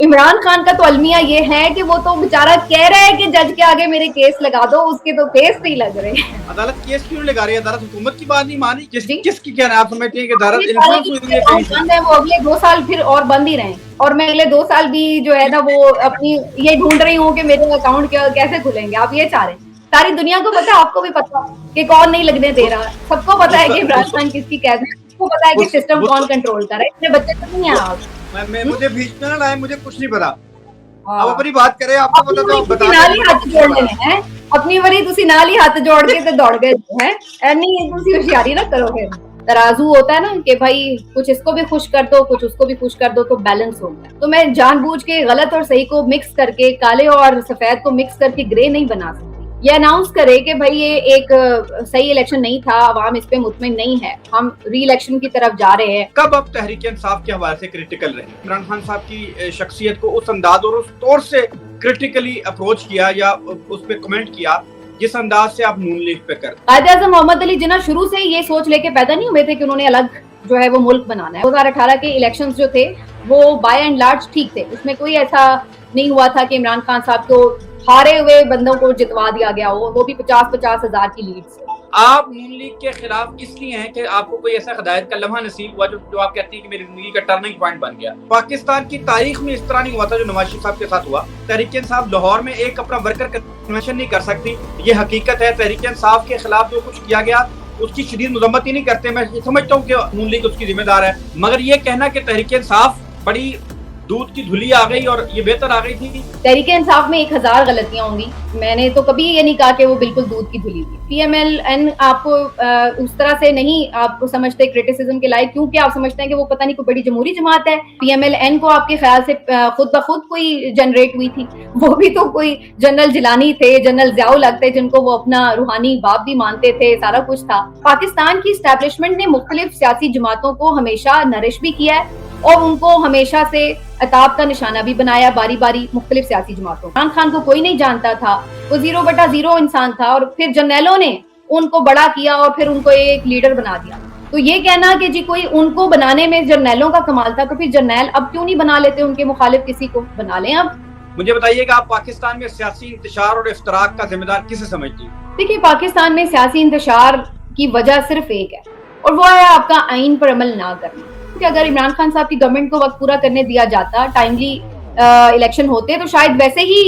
इमरान खान का तो अलमिया ये है कि वो तो बेचारा कह रहा है कि जज के आगे मेरे केस लगा दो, उसके तो केस नहीं लग रहे। अदालत केस क्यों लगा रही है? अदालत हुकूमत की बात नहीं मान रही। किसकी कहना है? आप समझते हैं कि अदालत इन्फ्लुएंस हुई है कहीं से? बंद है वो, अगले 2 साल फिर और बंद ही रहे, और मैं अगले 2 साल भी जो है ना वो अपनी ये ढूंढ रही हूँ कि मेरे अकाउंट कैसे खुलेंगे। आप ये चाह रहे हैं? सारी दुनिया को पता है, आपको भी पता कि कौन नहीं लगने दे रहा, सबको पता है कि इमरान खान किसकी कैद है, सबको पता है कि सिस्टम कौन कंट्रोल कर रहा है। इतने बच्चे तो नहीं है आप। मुझे बीच में ना लाए, मुझे कुछ नहीं पता। आप अपनी बात करें, आपको पता तो आप बता नाली हाथ जोड़ लेने हैं अपनी वाली, तुसी नाली हाथ जोड़ के ते दौड़ गए हैं। नहीं तुसी होशियारी ना करोगे। तराजू होता है ना कि भाई कुछ इसको भी खुश कर दो, कुछ उसको भी खुश कर दो, तो बैलेंस होता है। तो मैं जानबूझ के गलत और सही को मिक्स करके, काले और सफेद को मिक्स करके ग्रे नहीं बना सकती। ये अनाउंस करे कि भाई ये एक सही इलेक्शन नहीं था, अवाम इस पे मुतमिन नहीं है, हम री इलेक्शन की तरफ जा रहे हैं। कब अब तहरीक इंसाफ के हवाले से क्रिटिकल रहे? इमरान खान साहब की शख्सियत को उस अंदाज और उस तौर से क्रिटिकली अप्रोच किया या उस पर कमेंट किया जिस अंदाज से आप नून लीग पे कर। कायद-ए-आज़म मोहम्मद अली जिन्ना शुरू से ये सोच लेके पैदा नहीं हुए थे कि उन्होंने अलग जो है वो मुल्क बनाना है। 2018 के इलेक्शंस जो थे वो बाय एंड लार्ज ठीक थे, उसमें कोई ऐसा नहीं हुआ था कि इमरान खान साहब को हारे हुए बंदों को जितवा दिया गया हो, वो भी 50-50 हजार की लीड से। आप नून लीग के खिलाफ इसलिए हैं कि आपको कोई ऐसा हिदायत का लम्हा नसीब हुआ जो आप कहती हैं कि मेरी जिंदगी का टर्निंग पॉइंट बन गया? पाकिस्तान की तारीख में इस तरह नहीं हुआ था जो नवाज शरीफ साहब के साथ हुआ। तहरीक इंसाफ लाहौर में एक अपना वर्कर कन्वेंशन नहीं कर सकती, ये हकीकत है। तहरीक इंसाफ के खिलाफ जो कुछ किया गया उसकी शदीद मजम्मत ही नहीं करते। मैं समझता हूँ कि नून लीग उसकी जिम्मेदार है, मगर ये कहना कि तहरीक इंसाफ बड़ी दूध की धुली आ गई और ये बेहतर आ गई थी। तहरीक इंसाफ में 1000 गलतियां होंगी, मैंने तो कभी ये नहीं कहा कि वो बिल्कुल दूध की धुली थी। PMLN आपको उस तरह से नहीं आपको समझते क्रिटिसिज्म के लायक, क्योंकि आप समझते हैं कि वो पता नहीं कोई बड़ी जमहूरी जमात है। PMLN को आपके ख्याल से खुद ब खुद कोई जनरेट हुई थी? वो भी तो कोई जनरल जिलानी थे, जनरल ज़ियाउल हक थे, जिनको वो अपना रूहानी बाप भी मानते थे, सारा कुछ था। पाकिस्तान की एस्टैब्लिशमेंट ने मुख्तलिफ सियासी जमातों को हमेशा नरिश भी किया है और उनको हमेशा से अताब का निशाना भी बनाया, बारी बारी मुख्तलिफ सियासी जमातों। इमरान खान को कोई नहीं जानता था, वो 0/0 इंसान था, और फिर जर्नैलों ने उनको बड़ा किया और फिर उनको एक लीडर बना दिया। तो ये कहना कि जी कोई उनको बनाने में जर्नैलों का कमाल था, तो फिर जर्नैल अब क्यों नहीं बना लेते उनके मुखालिफ किसी को? बना लें अब। मुझे बताइएगा, आप पाकिस्तान में सियासी इंतशार और इफ्तराक का जिम्मेदार किसे समझती हैं? देखिए, पाकिस्तान में सियासी इंतशार की वजह सिर्फ एक है और वो है आपका आइन पर अमल ना करना। कि अगर इमरान खान साहब की गवर्नमेंट को वक्त पूरा करने दिया जाता, टाइमली इलेक्शन होते, तो शायद वैसे ही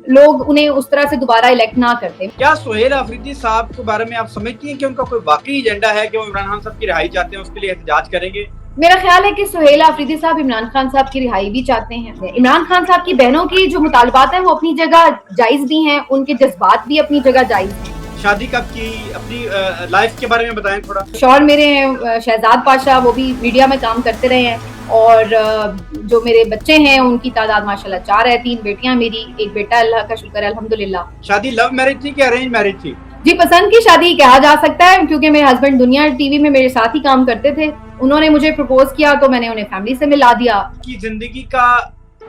लोग उन्हें उस तरह से दोबारा इलेक्ट ना करते। क्या सुहेल अफरीदी साहब के बारे में आप समझती हैं कि उनका कोई वाकई एजेंडा है कि वो इमरान खान साहब की रिहाई चाहते हैं, उसके लिए एहतजाज करेंगे? मेरा ख्याल है कि सुहेल अफरीदी साहब इमरान खान साहब की रिहाई भी चाहते हैं। इमरान खान साहब की बहनों की जो मुतालबात है वो अपनी जगह जायज भी हैं, उनके जज्बात भी अपनी जगह जायज हैं। शादी कब की? अपनी लाइफ के बारे में बताएं थोड़ा। शौहर मेरे हैं शहजाद पाशा, वो भी मीडिया में काम करते रहे हैं, और जो मेरे बच्चे हैं उनकी तादाद माशाल्लाह 4 है, 3 बेटियां मेरी, एक बेटा, अल्लाह का शुक्र है अल्हम्दुलिल्लाह। शादी लव मैरिज थी कि अरेंज मैरिज थी? जी, पसंद की शादी कहा जा सकता है, क्योंकि मेरे हस्बैंड दुनिया टीवी में मेरे साथ ही काम करते थे। उन्होंने मुझे प्रपोज किया तो मैंने उन्हें फैमिली से मिला दिया। की जिंदगी का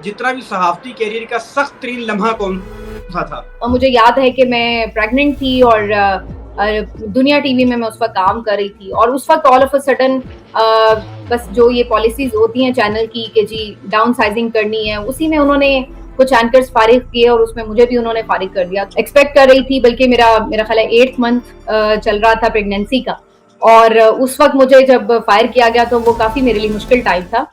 जितना भी सहाफती कैरियर का सख्त तरीन लम्हा कौन सा था? और मुझे याद है कि मैं प्रेग्नेंट थी और दुनिया टीवी में मैं उस वक्त काम कर रही थी, और उस वक्त ऑल ऑफ अ सडन बस जो ये पॉलिसीज होती हैं चैनल की कि जी डाउन साइजिंग करनी है, उसी में उन्होंने कुछ एंकर्स फारिग किए और उसमें मुझे भी उन्होंने फारिग कर दिया। एक्सपेक्ट कर रही थी, बल्कि मेरा ख्याल है 8th मंथ चल रहा था प्रेगनेंसी का, और उस वक्त मुझे जब फायर किया गया तो वो काफी मेरे लिए मुश्किल टाइम था।